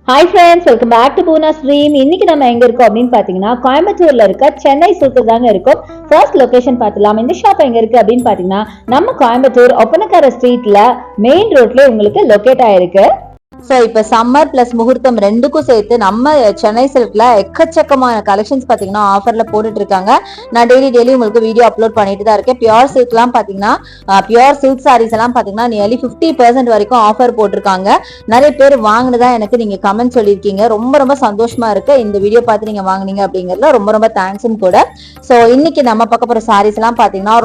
Hi friends, welcome back to Poona stream. இன்னைக்கு நம்ம எங்க இருக்கோம் அப்படின்னு பாத்தீங்கன்னா கோயம்புத்தூர்ல இருக்க சென்னை சில்க்ல தாங்க இருக்கும். ஃபர்ஸ்ட் லொகேஷன் பார்த்துலாம். இந்த ஷாப் எங்க இருக்கு அப்படின்னு பாத்தீங்கன்னா நம்ம கோயம்புத்தூர் ஒப்பனக்கார ஸ்ட்ரீட்ல மெயின் ரோட்ல உங்களுக்கு லொகேட் ஆயிருக்கு. ஸோ இப்போ சம்மர் பிளஸ் முகூர்த்தம் ரெண்டுக்கும் சேர்த்து நம்ம சென்னை சில்க்ல எக்கச்சக்கமான கலெக்ஷன்ஸ் பார்த்தீங்கன்னா ஆஃபர்ல போட்டுட்டு இருக்காங்க. நான் டெய்லி உங்களுக்கு வீடியோ அப்லோட் பண்ணிட்டு தான் இருக்கேன். பியூர் சில்க்லாம் பார்த்தீங்கன்னா பியூர் சில்க் சாரீஸ் எல்லாம் பார்த்தீங்கன்னா நியர்லி 50% வரைக்கும் ஆஃபர் போட்டிருக்காங்க. நிறைய பேர் வாங்கினதா எனக்கு நீங்க கமெண்ட் சொல்லியிருக்கீங்க. ரொம்ப சந்தோஷமா இருக்கு. இந்த வீடியோ பார்த்து நீங்க வாங்கினீங்க அப்படிங்கிறதுல ரொம்ப தேங்க்ஸும் கூட. ஸோ இன்னைக்கு நம்ம பார்க்க போற சாரீஸ் எல்லாம் பார்த்தீங்கன்னா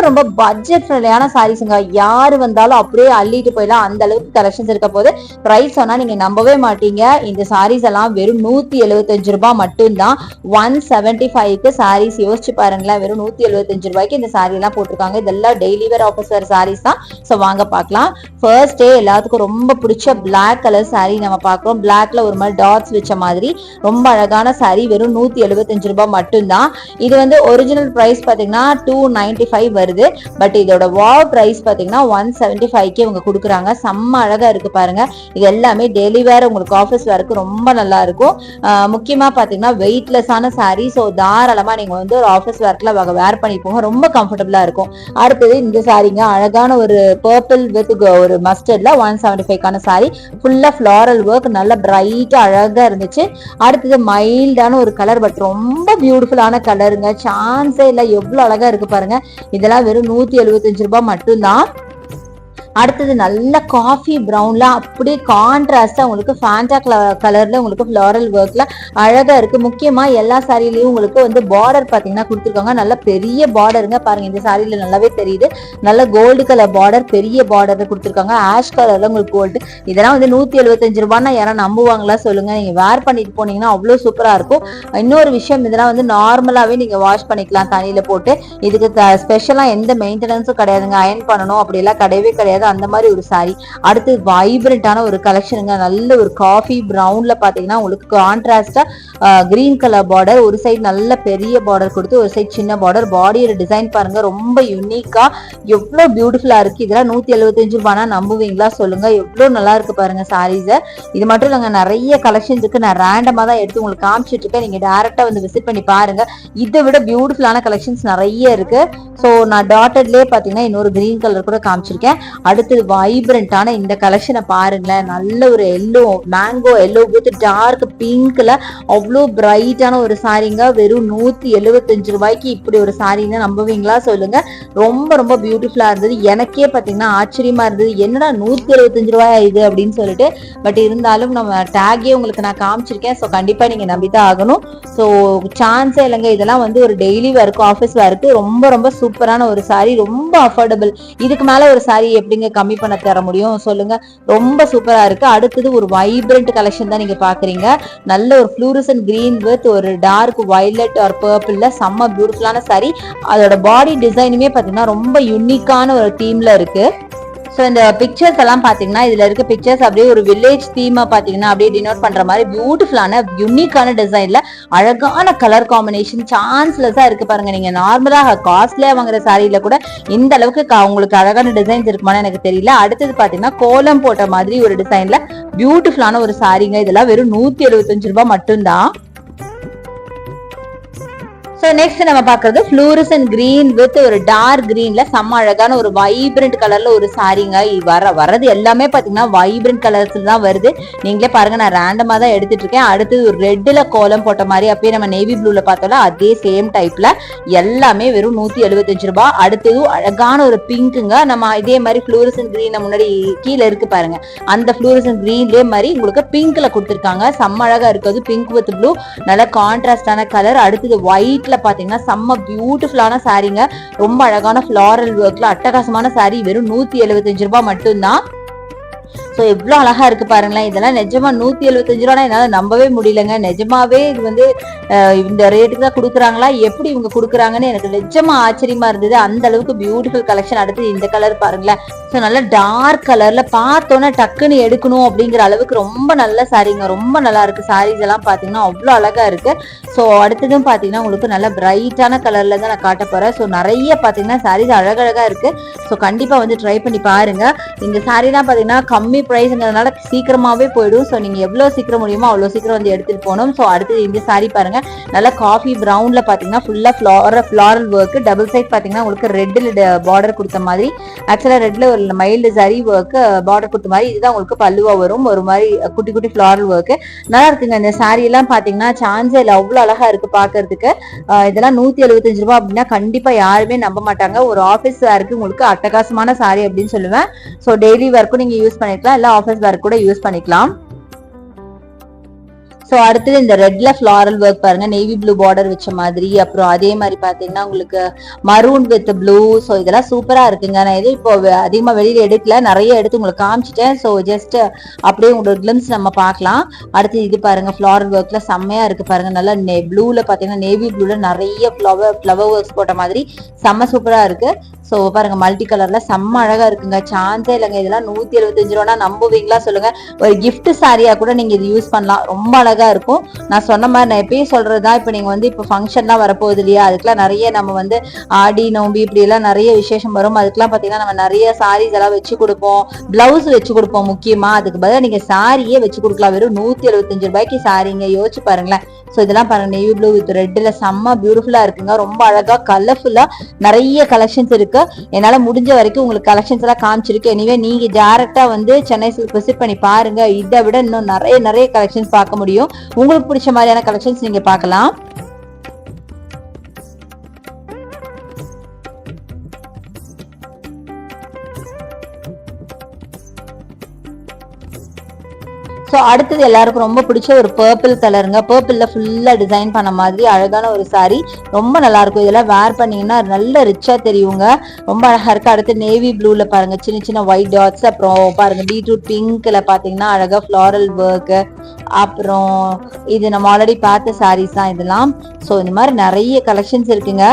ரொம்ப பட்ஜெட் ஃப்ரெண்ட்லியான சாரீஸுங்க. யாரு வந்தாலும் அப்படியே அள்ளிட்டு போயிடலாம், அந்த அளவுக்கு கலெக்ஷன்ஸ் இருக்க போது. பிரைஸ் சொன்னா நீங்க நம்பவே மாட்டீங்க. இந்த சாரீஸ் எல்லாம் வெறும் 175 ரூபாய் மட்டும்தான். 175க்கு சாரீஸ் யோசிச்சு பாருங்களேன். வெறும் 175 ரூபாய்க்கு இந்த சாரி எல்லாம் போட்டிருக்காங்க. இதெல்லாம் daily wear office wear saris தான். ஸோ வாங்க பார்க்கலாம். ஃபர்ஸ்ட் டே எல்லாத்துக்கும் ரொம்ப பிடிச்ச பிளாக் கலர் சாரி நம்ம பார்க்கிறோம். பிளாக்ல ஒரு மாதிரி டாட்ஸ் வச்ச மாதிரி ரொம்ப அழகான சாரி. வெறும் 175 ரூபாய் மட்டும்தான். இது வந்து ஒரிஜினல் பிரைஸ் பாத்தீங்கன்னா 295 வருது. பட் இதோட வாவ் பிரைஸ் பாத்தீங்கன்னா 175க்கு இவங்க கொடுக்குறாங்க. செம்ம அழகா இருக்கு பாருங்க. இது எல்லாமே டெய்லி வேர் உங்களுக்கு ஆஃபீஸ் வேருக்கு ரொம்ப நல்லா இருக்கும். முக்கியமா பாத்தீங்கன்னா வெயிட்லெஸ்ஸான சாரி. ஸோ தாராளமா நீங்க வந்து ஒரு ஆஃபீஸ் வேர்க்ல வேர் பண்ணி போங்க, ரொம்ப கம்ஃபர்டபுளா இருக்கும். அடுத்தது இந்த சாரிங்க அழகான ஒரு பர்பிள் வித் ஒரு மஸ்டர்ட்ல 175க்கான சாரி. ஃபுல்லா ஃபிளாரல் ஒர்க், நல்ல பிரைட்டா அழகா இருந்துச்சு. அடுத்தது மைல்டான ஒரு கலர், பட் ரொம்ப பியூட்டிஃபுல்லான கலருங்க. சான்ஸே இல்ல, எவ்வளவு அழகா இருக்கு பாருங்க. இதெல்லாம் வெறும் 175 ரூபாய் மட்டும்தான். அடுத்தது நல்ல காஃபி பிரவுன்ல அப்படியே கான்ட்ராஸ்டா உங்களுக்கு ஃபேண்டா கலர்ல உங்களுக்கு ஃபிளாரல் ஒர்க்ல அழகா இருக்கு. முக்கியமா எல்லா சாரிலையும் உங்களுக்கு வந்து பார்டர் பாத்தீங்கன்னா கொடுத்துருக்காங்க. நல்ல பெரிய பார்டருங்க பாருங்க. இந்த சாரியில நல்லாவே தெரியுது. நல்ல கோல்டு கலர் பார்டர், பெரிய பார்டர் கொடுத்துருக்காங்க. ஆஷ் கலர்ல உங்களுக்கு கோல்டு. இதெல்லாம் வந்து 175 ரூபாய்னா யாரும் நம்புவாங்களா சொல்லுங்க? நீங்க வேர் பண்ணிட்டு போனீங்கன்னா அவ்வளவு சூப்பரா இருக்கும். இன்னொரு விஷயம், இதெல்லாம் வந்து நார்மலாவே நீங்க வாஷ் பண்ணிக்கலாம் தண்ணியில போட்டு. இதுக்கு ஸ்பெஷலா எந்த மெயின்டெனன்ஸும் கிடையாதுங்க. அயன் பண்ணணும் அப்படி எல்லாம் கிடையவே கிடையாது. அந்த மாதிரி ஒரு சாரி. அடுத்து வைப்ரண்டான ஒரு கலெக்ஷனுங்க. நல்ல ஒரு காஃபி பிரவுன்ல பாத்தீங்கன்னா உங்களுக்கு கான்ட்ராஸ்டா கிரீன் கலர் பார்டர், ஒரு சைடு நல்ல பெரிய பார்டர் கொடுத்து ஒரு சைடு சின்ன பார்டர். பாடியோட டிசைன் பாருங்க, ரொம்ப யூனிக்கா எவ்வளவு பியூட்டிஃபுல்லா இருக்கு. இதெல்லாம் 175 ரூபாய்னா நம்புவீங்களா சொல்லுங்க? எவ்வளவு நல்லா இருக்கு பாருங்க சாரீஸ். இது மட்டும் இல்லைங்க, நிறைய கலெக்ஷன் இருக்கு. நான் ரேண்டமா தான் எடுத்து உங்களுக்கு காமிச்சிட்டு இருக்கேன். நீங்க டைரக்டா வந்து விசிட் பண்ணி பாருங்க. இதை விட பியூட்டிஃபுல்லான கலெக்ஷன்ஸ் நிறைய இருக்கு. ஸோ நான் டாட்டட்லயே பாத்தீங்கன்னா இன்னொரு கிரீன் கலர் கூட காமிச்சிருக்கேன். அடுத்து வைப்ரண்டான இந்த கலெக்ஷனை பாருங்களேன். நல்ல ஒரு yellow, mango yellow with dark பிங்க்ல அவ்வளோ பிரைட்டான ஒரு சாரிங்க. வெறும் 175 ரூபாய்க்கு இப்படி ஒரு சாரின்னு நம்புவீங்களா சொல்லுங்க? ரொம்ப பியூட்டிஃபுல்லா இருந்தது. எனக்கே பாத்தீங்கன்னா ஆச்சரியமா இருந்தது, என்னடா 175 ரூபாய் இது அப்படின்னு சொல்லிட்டு. பட் இருந்தாலும் நம்ம டேகே உங்களுக்கு நான் காமிச்சிருக்கேன். ஸோ கண்டிப்பா நீங்க நம்பித்தான் ஆகணும். ஸோ சான்ஸே இல்லைங்க. இதெல்லாம் வந்து ஒரு டெய்லி வேர்க்கு ஆஃபீஸ் வேர்க்கு ரொம்ப சூப்பரான ஒரு சாரி. ரொம்ப அஃபோர்டபுள். இதுக்கு மேல ஒரு சாரி எப்படிங்க கம்மி பண்ண தர முடியும் சொல்லுங்க? ரொம்ப சூப்பரா இருக்கு. அடுத்தது ஒரு வைப்ரண்ட் கலெக்ஷன் தான் நீங்க பாக்குறீங்க. நல்ல ஒரு ஃப்ளூரசன்ட் கிரீன் வித் ஒரு டார்க் வயலட் ஆர் பர்பிள்ல செம்ம பியூட்டிஃபுல்லான சாரி. அதோட பாடி டிசைனுமே பாத்தீங்கன்னா ரொம்ப யூனிக்கான ஒரு தீம்ல இருக்கு. ஸோ இந்த பிக்சர்ஸ் எல்லாம் பாத்தீங்கன்னா இதுல இருக்க பிக்சர்ஸ் அப்படியே ஒரு வில்லேஜ் தீமா பாத்தீங்கன்னா அப்படியே டினோட் பண்ற மாதிரி பியூட்டிஃபுல்லான யூனிக்கான டிசைன்ல அழகான கலர் காம்பினேஷன் சான்ஸ்லெஸ்ஸா இருக்கு பாருங்க. நீங்க நார்மலா காஸ்ட்லியா வாங்குற சாரியில கூட இந்த அளவுக்கு உங்களுக்கு அழகான டிசைன்ஸ் இருக்குமான்னு எனக்கு தெரியல. அடுத்தது பாத்தீங்கன்னா கோலம் போட்ட மாதிரி ஒரு டிசைன்ல பியூட்டிஃபுல்லான ஒரு சாரிங்க. இதெல்லாம் வெறும் 175 ரூபாய் மட்டும்தான். நெக்ஸ்ட் நம்ம பாக்குறது ஃப்ளூரசன்ட் கிரீன் வித் ஒரு டார்க் கிரீன்ல செம்ம அழகான ஒரு வைப்ரண்ட் கலர்ல ஒரு சாரிங்க. வரது எல்லாமே பாத்தீங்கன்னா வைப்ரண்ட் கலர்ஸ்ல தான் வருது. நீங்களே பாருங்க, நான் ரேண்டமா தான் எடுத்துட்டு இருக்கேன். அடுத்து ஒரு ரெட்ல கோலம் போட்ட மாதிரி அப்பயே நம்ம நேவி ப்ளூல பார்த்தோம்ல அதே சேம் டைப்ல எல்லாமே வெறும் 175 ரூபாய். அடுத்தது அழகான ஒரு பிங்க்குங்க. நம்ம இதே மாதிரி ஃப்ளூரசன்ட் கிரீன் முன்னாடி கீழே இருக்கு பாருங்க, அந்த ஃப்ளூரசன்ட் கிரீன்லயே மாதிரி உங்களுக்கு பிங்க்ல கொடுத்துருக்காங்க. செம்ம அழகா இருக்குது. பிங்க் வித் ப்ளூ, நல்ல கான்ட்ராஸ்டான கலர். அடுத்தது ஒயிட்ல பாத்தீங்கன்னா செம்ம பியூட்டிஃபுல்லான சாரிங்க. ரொம்ப அழகான ஃபிளாரல் ஒர்க்ல அட்டகாசமான சாரி. வெறும் 175 ரூபாய் மட்டும்தான். ஸோ எவ்வளோ அழகா இருக்கு பாருங்களேன். இதெல்லாம் நிஜமா 175 ரூபா என்னால நம்பவே முடியலங்க. நிஜமாவே இது வந்து இந்த ரேட்டுக்கு தான் கொடுக்குறாங்களா, எப்படி இவங்க கொடுக்குறாங்கன்னு எனக்கு நிஜமா ஆச்சரியமா இருந்தது. அந்த அளவுக்கு பியூட்டிஃபுல் கலெக்ஷன். அடுத்து இந்த கலர் பாருங்களேன். ஸோ நல்ல டார்க் கலர்ல பார்த்தோன்னா டக்குன்னு எடுக்கணும் அப்படிங்கிற அளவுக்கு ரொம்ப நல்ல சாரீங்க. ரொம்ப நல்லா இருக்கு. சாரீஸ் எல்லாம் பாத்தீங்கன்னா அவ்வளோ அழகா இருக்கு. ஸோ அடுத்ததும் பாத்தீங்கன்னா உங்களுக்கு நல்ல பிரைட்டான கலர்ல தான் நான் காட்ட போறேன். ஸோ நிறைய பாத்தீங்கன்னா சாரீஸ் அழகழகா இருக்கு. ஸோ கண்டிப்பா வந்து ட்ரை பண்ணி பாருங்க. இந்த சாரீலாம் பாத்தீங்கன்னா கம்மி ப்ரைஸ்ங்கிறதுனால சீக்கிரமாவே போயிடும். ஸோ நீங்க எவ்வளவு சீக்கிரம் முடியுமோ அவ்வளவு சீக்கிரம் வந்து எடுத்துட்டு போகணும். ஸோ அடுத்தது இந்த சாரி பாருங்க, நல்லா காஃபி ப்ரௌன்ல பாத்தீங்கன்னா ஃபுல்லா ஃபிளாரல் ஒர்க், டபுள் சைட் பாத்தீங்கன்னா உங்களுக்கு ரெட்ல பார்டர் கொடுத்த மாதிரி, ஆக்சுவலா ரெட்ல ஒரு மைல்டு சரி ஒர்க் பார்டர் கொடுத்த மாதிரி, இதுதான் உங்களுக்கு பல்லுவா வரும். ஒரு மாதிரி குட்டி குட்டி ஃபிளாரல் ஒர்க் நல்லா இருக்குங்க. இந்த சாரி எல்லாம் பாத்தீங்கன்னா சான்ஸே இல்லை, அவ்வளவு அழகா இருக்கு பாக்குறதுக்கு. இதெல்லாம் 175 ரூபாய் அப்படின்னா கண்டிப்பா யாருமே நம்ப மாட்டாங்க. ஒரு ஆஃபீஸ் வேருக்கு உங்களுக்கு அட்டகாசமான சாரி அப்படின்னு சொல்லுவேன். ஸோ டெய்லி ஒர்க்கும் நீங்க யூஸ் பண்ணிக்கலாம், இல்ல ஆஃபீஸ் ஒர்க் கூட யூஸ் பண்ணிக்கலாம். ஸோ அடுத்தது இந்த ரெட்ல ஃபிளாரல் ஒர்க் பாருங்க, நேவி ப்ளூ பார்டர் வச்ச மாதிரி, அப்புறம் அதே மாதிரி பாத்தீங்கன்னா உங்களுக்கு மரூன் வித் ப்ளூ. ஸோ இதெல்லாம் சூப்பரா இருக்குங்க. நான் எதுவும் இப்போ அதிகமா வெளியில எடுக்கல, நிறைய எடுத்து உங்களுக்கு காமிச்சிட்டேன். ஸோ ஜஸ்ட் அப்படியே உங்களுக்கு கிளிம்ஸ் நம்ம பார்க்கலாம். அடுத்து இது பாருங்க, ஃபிளாரல் ஒர்க்ல செம்மையா இருக்கு பாருங்க. நல்லா ப்ளூல பாத்தீங்கன்னா நேவி ப்ளூல நிறைய ஃபிளவர் ஒர்க்ஸ் போட்ட மாதிரி செம்ம சூப்பரா இருக்கு. ஸோ பாருங்க மல்டி கலர்ல செம்ம அழகா இருக்குங்க, சான்ஸே இல்லைங்க. இதெல்லாம் 175 ரூபானா நம்புவீங்களா சொல்லுங்க? ஒரு கிஃப்ட் சாரியா கூட நீங்க இது யூஸ் பண்ணலாம், ரொம்ப அழகா இருக்கும். நான் சொன்ன மாதிரி நான் எப்பயும் சொல்றதுதான், இப்ப நீங்க வந்து இப்ப ஃபங்க்ஷன்லாம் வரப்போகுது இல்லையா, அதுக்கெல்லாம் நிறைய நம்ம வந்து ஆடி நோம்பி இப்படி எல்லாம் நிறைய விசேஷம் வரும். அதுக்கெல்லாம் பாத்தீங்கன்னா நம்ம நிறைய சாரீஸ் எல்லாம் வச்சு கொடுப்போம், பிளவுஸ் வச்சு கொடுப்போம் முக்கியமா. அதுக்கு பதிலாக நீங்க சாரியே வச்சு கொடுக்கலாம். வெறும் 175 ரூபாய்க்கு சாரிங்க, யோசிச்சு பாருங்களேன். ஸோ இதெல்லாம் பாருங்க, நேவி ப்ளூ வித் ரெட்ல செம்ம பியூட்டிஃபுல்லா இருக்குங்க, ரொம்ப அழகா கலர்ஃபுல்லா நிறைய கலெக்ஷன்ஸ் இருக்கு. என்னால முடிஞ்ச வரைக்கும் உங்களுக்கு கலெக்ஷன்ஸ் எல்லாம் காமிச்சிருக்கு. எனிவே நீங்க டைரக்டா வந்து சென்னை சில்க் விசிட் பண்ணி பாருங்க, இதை விட இன்னும் நிறைய கலெக்ஷன்ஸ் பார்க்க முடியும். உங்களுக்கு பிடிச்ச மாதிரியான கலெக்ஷன்ஸ் நீங்க பார்க்கலாம். ஸோ அடுத்தது எல்லாருக்கும் ரொம்ப பிடிச்ச ஒரு பர்பிள் கலருங்க, பர்பிள்ல ஃபுல்லா டிசைன் பண்ண மாதிரி அழகான ஒரு சாரி, ரொம்ப நல்லா இருக்கும். இதெல்லாம் வேர் பண்ணீங்கன்னா நல்ல ரிச்சா தெரியுங்க, ரொம்ப அழகா இருக்கு. அடுத்து நேவி ப்ளூல பாருங்க சின்ன சின்ன ஒயிட் டாட்ஸ், அப்புறம் பாருங்க பீட்ரூட் பிங்க்ல பாத்தீங்கன்னா அழகா ஃபிளாரல் ஒர்க், அப்புறம் இது நம்ம ஆல்ரெடி பார்த்த சாரீஸ் தான் இதெல்லாம். ஸோ இந்த மாதிரி நிறைய கலெக்ஷன்ஸ் இருக்குங்க.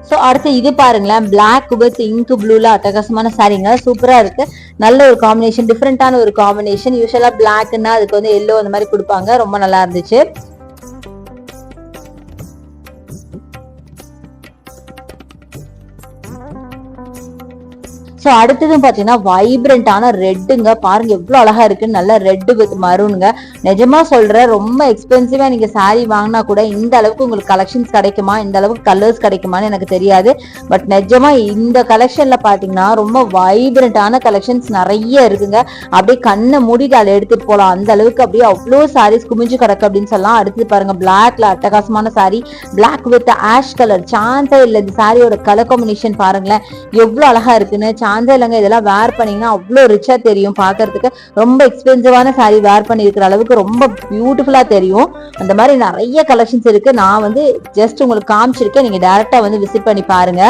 ஸோ அடுத்து இது பாருங்களேன், பிளாக் வித் இங்க் ப்ளூல அட்டகாசமான சாரீங்க, சூப்பரா இருக்கு. நல்ல ஒரு காம்பினேஷன், டிஃப்ரெண்டான ஒரு காம்பினேஷன். யூஸ்வலா பிளாக்னா அதுக்கு வந்து எல்லோ அந்த மாதிரி கொடுப்பாங்க, ரொம்ப நல்லா இருந்துச்சு. ஸோ அடுத்ததும் பாத்தீங்கன்னா வைப்ரண்டான ரெட்டுங்க, பாருங்க எவ்வளவு அழகா இருக்குன்னு, நல்ல ரெட் வித் மரூனுங்க. நிஜமா சொல்றேன், ரொம்ப எக்ஸ்பென்சிவா நீங்க சாரி வாங்கினா கூட இந்த அளவுக்கு உங்களுக்கு கலெக்ஷன்ஸ் கிடைக்குமா, இந்த அளவுக்கு கலர்ஸ் கிடைக்குமான்னு எனக்கு தெரியாது. பட் நிஜமா இந்த கலெக்ஷன்ல பாத்தீங்கன்னா ரொம்ப வைப்ரண்டான கலெக்ஷன்ஸ் நிறைய இருக்குங்க. அப்படியே கண்ணை மூடிட்டு அதை எடுத்துட்டு போலாம், அந்த அளவுக்கு அப்படியே அவ்வளோ சாரீஸ் குமிஞ்சு கிடக்கு அப்படின்னு சொல்லலாம். அடுத்து பாருங்க பிளாக்ல அட்டகாசமான sari, black with ash colour, சான்ஸே இல்லை. இந்த சாரியோட கலர் காம்பினேஷன் பாருங்களேன் எவ்வளவு அழகா இருக்குன்னு, சான்ஸே இல்லைங்க. இதெல்லாம் வேர் பண்ணீங்கன்னா அவ்வளோ ரிச்சா தெரியும் பாக்குறதுக்கு. ரொம்ப எக்ஸ்பென்சிவான சாரி வேர் பண்ணி இருக்கிற அளவுக்கு ரொம்ப பியூட்டிஃபுல்லா தெரியும். அந்த மாதிரி நிறைய கலெக்ஷன்ஸ் இருக்கு. நான் வந்து ஜஸ்ட் உங்களுக்கு காமிச்சிருக்கேன், நீங்க டைரக்டா வந்து விசிட் பண்ணி பாருங்க.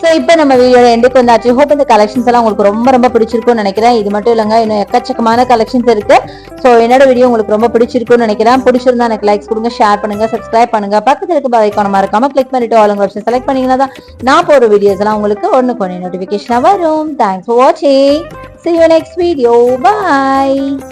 ஸோ இப்போ நம்ம வீடியோட எண்டுக்கு வந்தாச்சு. ஹோப் இந்த கலெக்ஷன்ஸ் எல்லாம் உங்களுக்கு ரொம்ப பிடிச்சிருக்கும்னு நினைக்கிறேன். இது மட்டும் இல்லைங்க, இன்னும் எக்கச்சக்கமான கலெக்ஷன்ஸ் இருக்கு. ஸோ என்னோட வீடியோ உங்களுக்கு ரொம்ப பிடிச்சிருக்கும்னு நினைக்கிறேன். பிடிச்சிருந்தா எனக்கு லைக்ஸ் கொடுங்க, ஷேர் பண்ணுங்க, சப்ஸ்கிரைப் பண்ணுங்க, பக்கத்துல இருக்க பெல் ஐகானை மறக்காம கிளிக் பண்ணிட்டு ஆல் ஆப்ஷன் செலக்ட் பண்ணீங்கன்னா தான் நான் போற வீடியோஸ் எல்லாம் உங்களுக்கு ஒன்னுக்கு நோட்டிபிகேஷனா வரும். தேங்க்ஸ் ஃபார் வாட்சிங். See you next video. Bye.